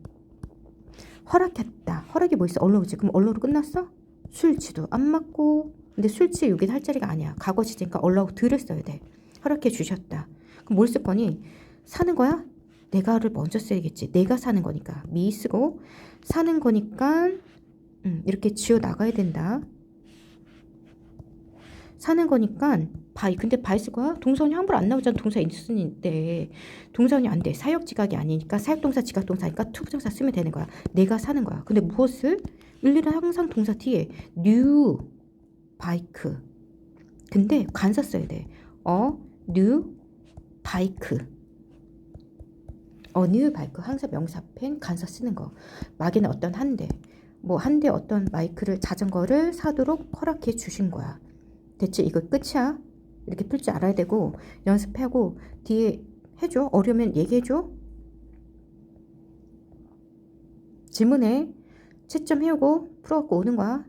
허락했다. 허락이 뭐 있어? 언어지. 그럼 언어로 끝났어? 술취도 안 맞고. 근데 술취 여기는 할 자리가 아니야. 과거 시제니까 언어하고 들을 써야 돼. 허락해 주셨다. 그럼 뭘 쓸 거니? 사는 거야? 내가를 먼저 써야겠지. 내가 사는 거니까 미 쓰고 사는 거니까 이렇게 지어 나가야 된다. 사는 거니까 바이. 근데 바이 쓸 거야? 동사원이 함부로 안 나오잖아. 동사 인수인데 동사원이 안 돼. 사역지각이 아니니까 사역동사 지각동사니까 투부정사 쓰면 되는 거야. 내가 사는 거야. 근데 무엇을? 일일은 항상 동사 뒤에 new bike. 근데 관사 써야 돼. new bike. new bike 항상 명사 앞엔 관사 쓰는 거. 막에는 어떤 한 대. 뭐 한 대 어떤 마이크를 자전거를 사도록 허락해 주신 거야. 대체 이거 끝이야. 이렇게 풀 줄 알아야 되고 연습하고 뒤에 해줘. 어려우면 얘기해줘. 지문에 채점 해오고 풀어갖고 오는 거야.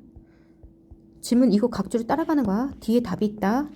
지문 이거 각주로 따라가는 거야. 뒤에 답이 있다.